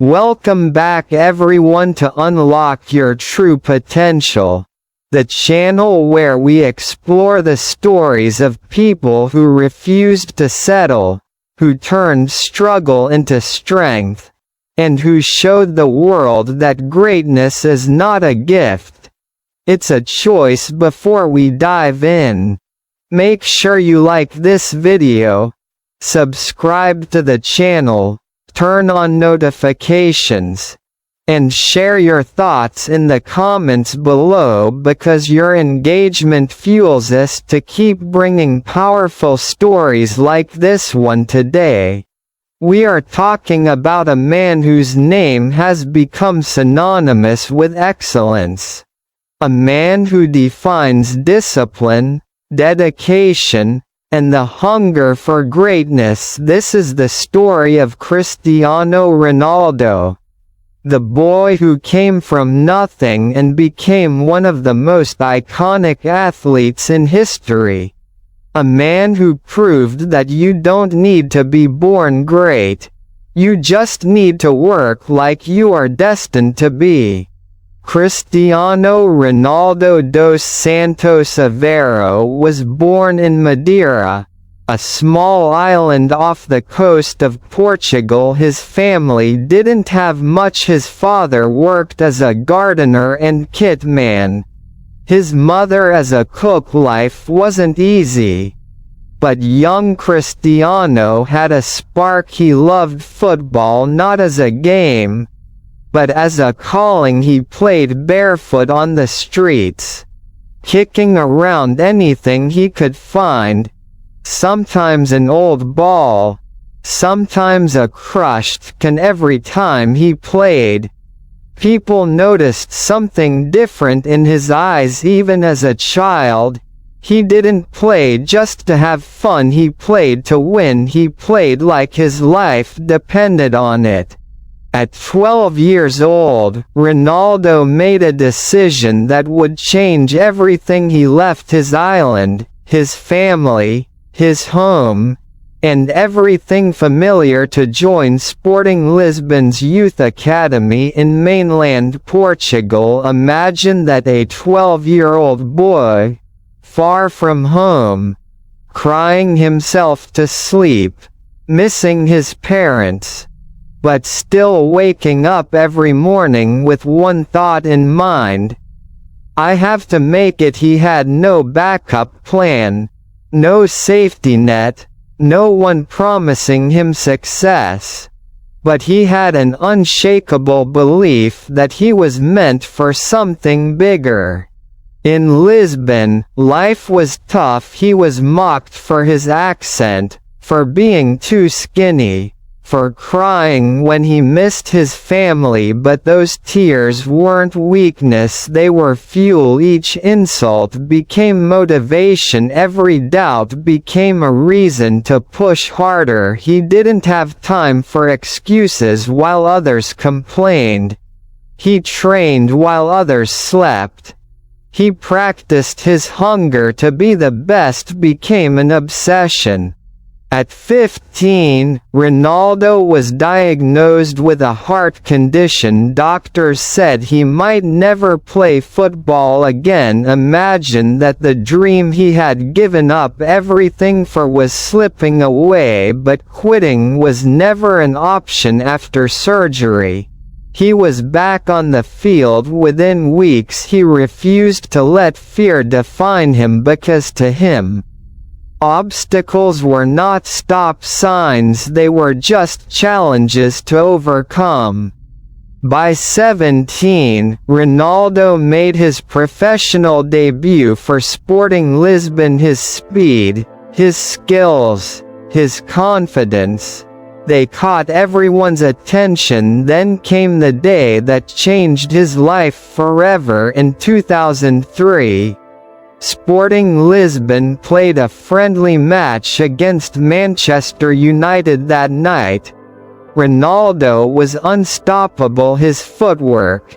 Welcome back everyone to Unlock Your True Potential, the channel where we explore the stories of people who refused to settle, who turned struggle into strength, and who showed the world that greatness is not a gift. It's a choice. Before we dive in, make sure you like this video, subscribe to the channel, turn on notifications, and share your thoughts in the comments below because your engagement fuels us to keep bringing powerful stories like this one. Today, we are talking about a man whose name has become synonymous with excellence. A man who defines discipline, dedication, and the hunger for greatness. This is the story of Cristiano Ronaldo, the boy who came from nothing and became one of the most iconic athletes in history. A man who proved that you don't need to be born great, you just need to work like you are destined to be. Cristiano Ronaldo dos Santos Aveiro was born in Madeira, a small island off the coast of Portugal. His family didn't have much. His father worked as a gardener and kit man. His mother as a cook. Life wasn't easy. But young Cristiano had a spark. He loved football not as a game, but as a calling. He played barefoot on the streets, kicking around anything he could find, sometimes an old ball, sometimes a crushed can. Every time he played, people noticed something different in his eyes. Even as a child, he didn't play just to have fun. He played to win. He played like his life depended on it. At 12 years old, Ronaldo made a decision that would change everything. He left his island, his family, his home, and everything familiar to join Sporting Lisbon's youth academy in mainland Portugal. Imagine that, a 12-year-old boy, far from home, crying himself to sleep, missing his parents, but still waking up every morning with one thought in mind: I have to make it. He had no backup plan, no safety net, no one promising him success. But he had an unshakable belief that he was meant for something bigger. In Lisbon, life was tough. He was mocked for his accent, for being too skinny, for crying when he missed his family. But those tears weren't weakness, they were fuel. Each insult became motivation, every doubt became a reason to push harder. He didn't have time for excuses while others complained. He trained while others slept. He practiced. His hunger to be the best became an obsession. At 15, Ronaldo was diagnosed with a heart condition. Doctors said he might never play football again. Imagine that. The dream he had given up everything for was slipping away. But quitting was never an option. After surgery, he was back on the field within weeks. He refused to let fear define him because to him, obstacles were not stop signs, they were just challenges to overcome. By 17, Ronaldo made his professional debut for Sporting Lisbon. His speed, his skills, his confidence, they caught everyone's attention. Then came the day that changed his life forever. In 2003, Sporting Lisbon played a friendly match against Manchester United that night. Ronaldo was unstoppable. His footwork,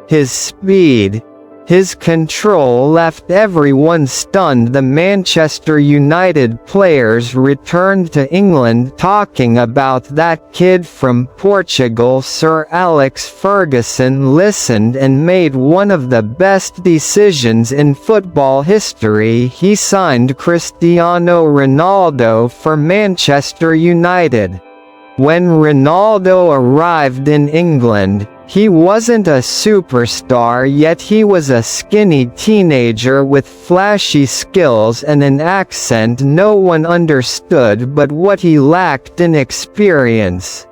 his speed, His control left everyone stunned. The Manchester United players returned to England talking about that kid from Portugal. Sir Alex Ferguson listened and made one of the best decisions in football history. He signed Cristiano Ronaldo for Manchester United. When Ronaldo arrived in England, he wasn't a superstar yet. He was a skinny teenager with flashy skills and an accent no one understood, but what he lacked in experience,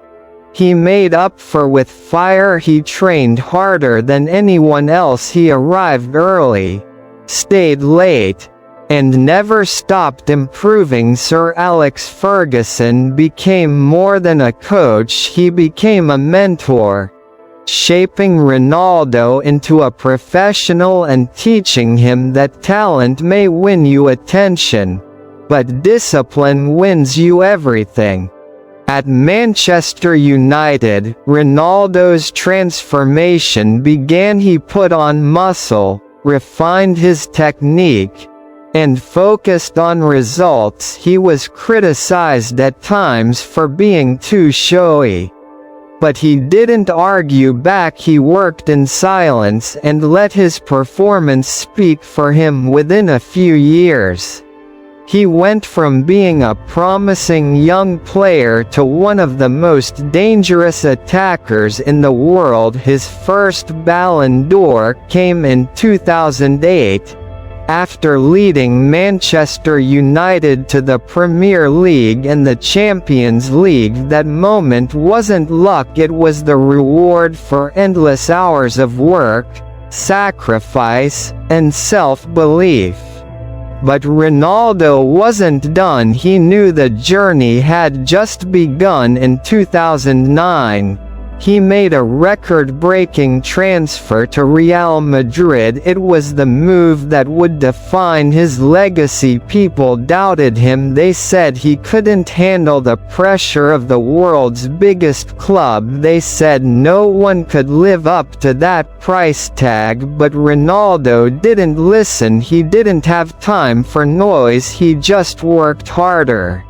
he made up for with fire. He trained harder than anyone else. He arrived early, stayed late, and never stopped improving. Sir Alex Ferguson became more than a coach, he became a mentor, shaping Ronaldo into a professional and teaching him that talent may win you attention, but discipline wins you everything. At Manchester United, Ronaldo's transformation began. He put on muscle, refined his technique, and focused on results. He was criticized at times for being too showy, but he didn't argue back. He worked in silence and let his performance speak for him. Within a few years, he went from being a promising young player to one of the most dangerous attackers in the world. His first Ballon d'Or came in 2008, after leading Manchester United to the Premier League and the Champions League. That moment wasn't luck, it was the reward for endless hours of work, sacrifice, and self-belief. But Ronaldo wasn't done. He knew the journey had just begun. In 2009, he made a record-breaking transfer to Real Madrid. It was the move that would define his legacy. People doubted him. They said he couldn't handle the pressure of the world's biggest club. They said no one could live up to that price tag. But Ronaldo didn't listen. He didn't have time for noise. He just worked harder.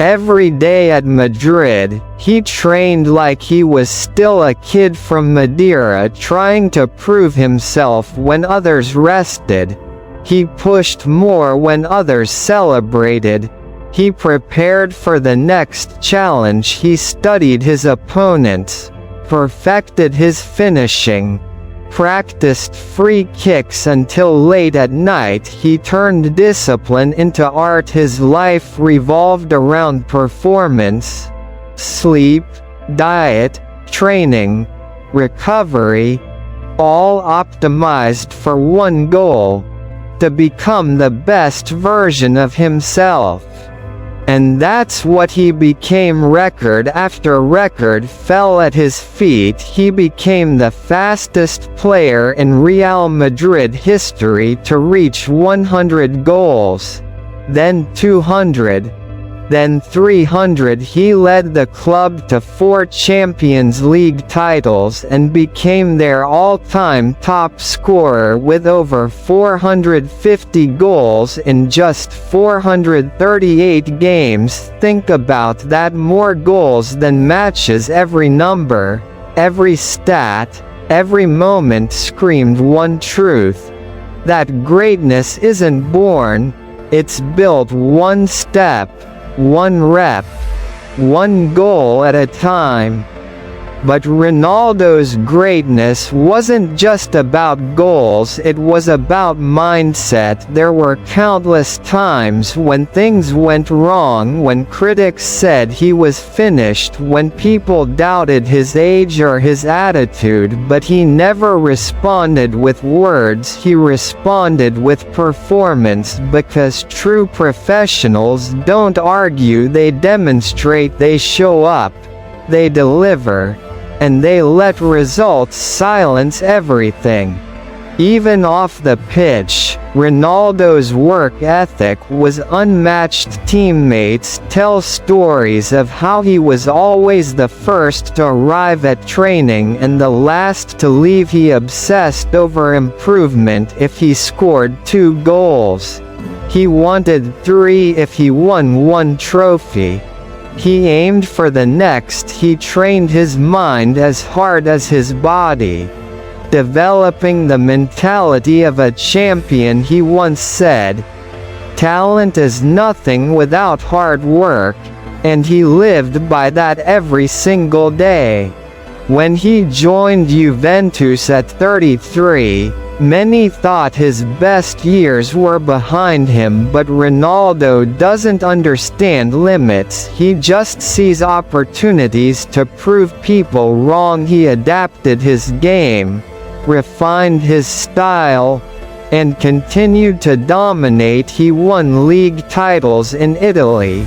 Every day at Madrid, he trained like he was still a kid from Madeira, trying to prove himself when others rested. He pushed more when others celebrated. He prepared for the next challenge. He studied his opponents, perfected his finishing, practiced free kicks until late at night. He turned discipline into art. His life revolved around performance, sleep, diet, training, recovery, all optimized for one goal: to become the best version of himself. And that's what he became. Record after record fell at his feet. He became the fastest player in Real Madrid history to reach 100 goals, then 200, then 300. He led the club to 4 Champions League titles and became their all-time top scorer with over 450 goals in just 438 games. Think about that, more goals than matches. Every number, every stat, every moment screamed one truth: that greatness isn't born, it's built one step, one rep, one goal at a time. But Ronaldo's greatness wasn't just about goals, it was about mindset. There were countless times when things went wrong, when critics said he was finished, when people doubted his age or his attitude, but he never responded with words, he responded with performance, because true professionals don't argue, they demonstrate, they show up, they deliver, and they let results silence everything. Even off the pitch, Ronaldo's work ethic was unmatched. Teammates tell stories of how he was always the first to arrive at training and the last to leave. He obsessed over improvement. If he scored 2 goals, he wanted 3. If he won 1 trophy, he aimed for the next. He trained his mind as hard as his body, developing the mentality of a champion. He once said, "Talent is nothing without hard work," and he lived by that every single day. When he joined Juventus at 33, many thought his best years were behind him, but Ronaldo doesn't understand limits. He just sees opportunities to prove people wrong. He adapted his game, refined his style, and continued to dominate. He won league titles in Italy,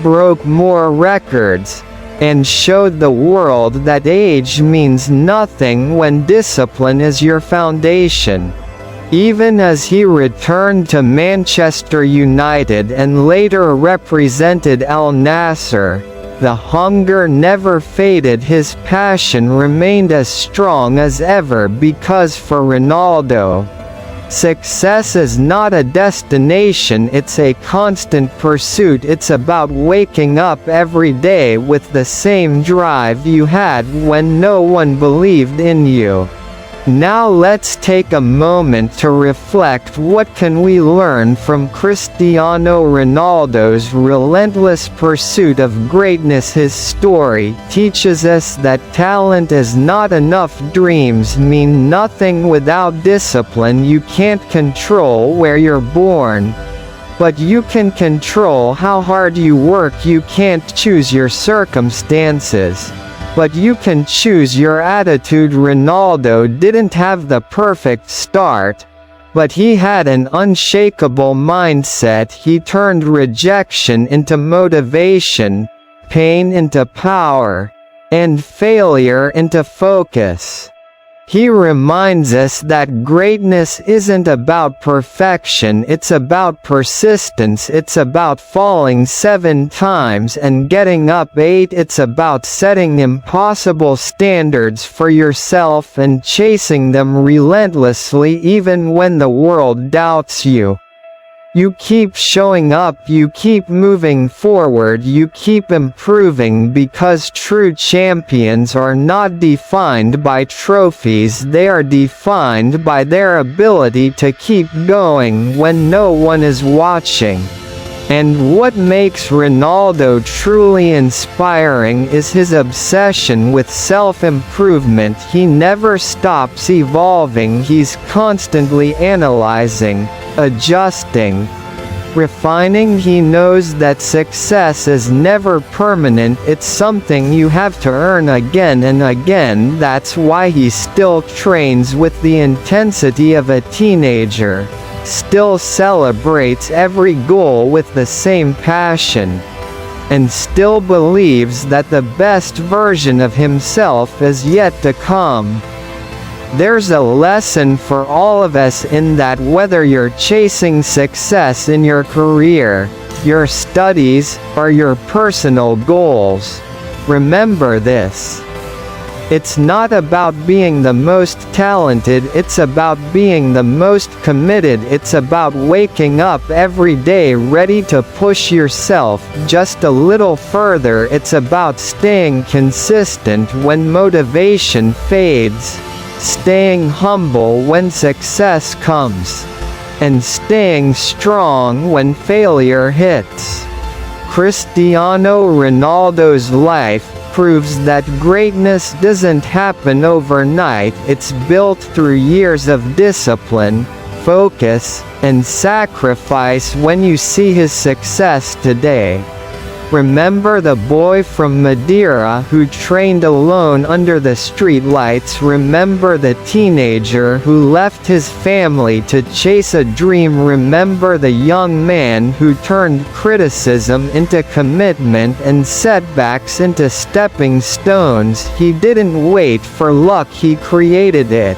broke more records, and showed the world that age means nothing when discipline is your foundation. Even as he returned to Manchester United and later represented Al Nassr, the hunger never faded. His passion remained as strong as ever, because for Ronaldo, success is not a destination, it's a constant pursuit. It's about waking up every day with the same drive you had when no one believed in you. Now let's take a moment to reflect. What can we learn from Cristiano Ronaldo's relentless pursuit of greatness? His story teaches us that talent is not enough. Dreams mean nothing without discipline. You can't control where you're born, but you can control how hard you work. You can't choose your circumstances, but you can choose your attitude. Ronaldo didn't have the perfect start, but he had an unshakable mindset. He turned rejection into motivation, pain into power, and failure into focus. He reminds us that greatness isn't about perfection, it's about persistence. It's about falling 7 times and getting up 8. It's about setting impossible standards for yourself and chasing them relentlessly even when the world doubts you. You keep showing up, you keep moving forward, you keep improving, because true champions are not defined by trophies, they are defined by their ability to keep going when no one is watching. And what makes Ronaldo truly inspiring is his obsession with self-improvement. He never stops evolving, he's constantly analyzing, adjusting, refining. He knows that success is never permanent, it's something you have to earn again and again. That's why he still trains with the intensity of a teenager, still celebrates every goal with the same passion, and still believes that the best version of himself is yet to come. There's a lesson for all of us in that. Whether you're chasing success in your career, your studies, or your personal goals, remember this: it's not about being the most talented, it's about being the most committed. It's about waking up every day ready to push yourself just a little further. It's about staying consistent when motivation fades, staying humble when success comes, and staying strong when failure hits. Cristiano Ronaldo's life proves that greatness doesn't happen overnight, it's built through years of discipline, focus, and sacrifice. When you see his success today, remember the boy from Madeira who trained alone under the streetlights. Remember the teenager who left his family to chase a dream. Remember the young man who turned criticism into commitment and setbacks into stepping stones. He didn't wait for luck, he created it.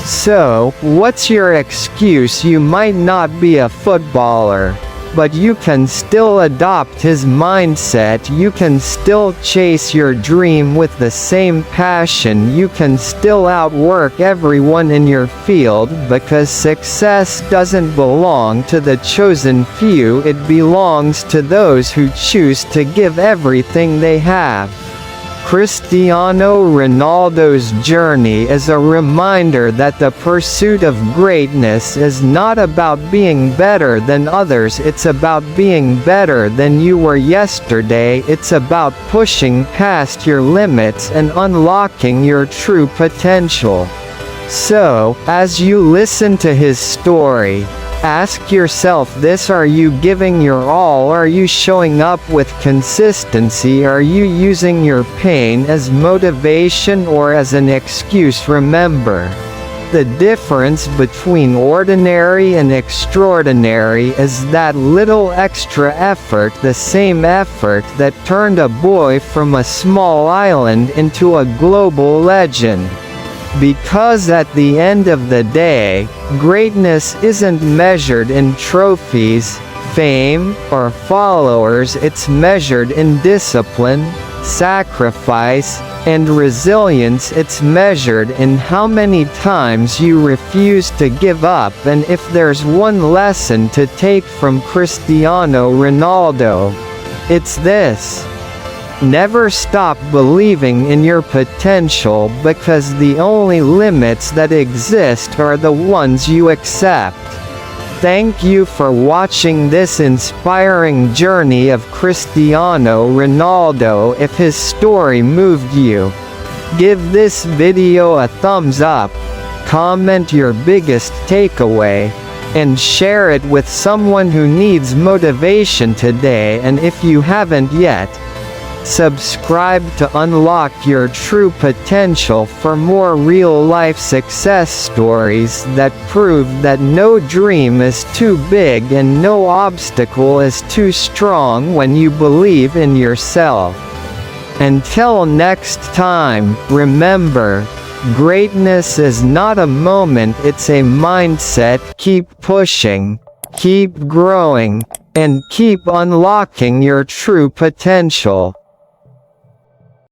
So, what's your excuse? You might not be a footballer, but you can still adopt his mindset. You can still chase your dream with the same passion. You can still outwork everyone in your field, because success doesn't belong to the chosen few, it belongs to those who choose to give everything they have. Cristiano Ronaldo's journey is a reminder that the pursuit of greatness is not about being better than others, it's about being better than you were yesterday. It's about pushing past your limits and unlocking your true potential. So, as you listen to his story, ask yourself this: are you giving your all? Are you showing up with consistency? Are you using your pain as motivation or as an excuse? Remember, the difference between ordinary and extraordinary is that little extra effort, the same effort that turned a boy from a small island into a global legend. Because at the end of the day, greatness isn't measured in trophies, fame, or followers. It's measured in discipline, sacrifice, and resilience. It's measured in how many times you refuse to give up. And if there's one lesson to take from Cristiano Ronaldo, it's this: never stop believing in your potential, because the only limits that exist are the ones you accept. Thank you for watching this inspiring journey of Cristiano Ronaldo. If his story moved you, give this video a thumbs up, comment your biggest takeaway, and share it with someone who needs motivation today. And if you haven't yet, subscribe to unlock your true potential for more real-life success stories that prove that no dream is too big and no obstacle is too strong when you believe in yourself. Until next time, remember, greatness is not a moment, it's a mindset. Keep pushing, keep growing, and keep unlocking your true potential.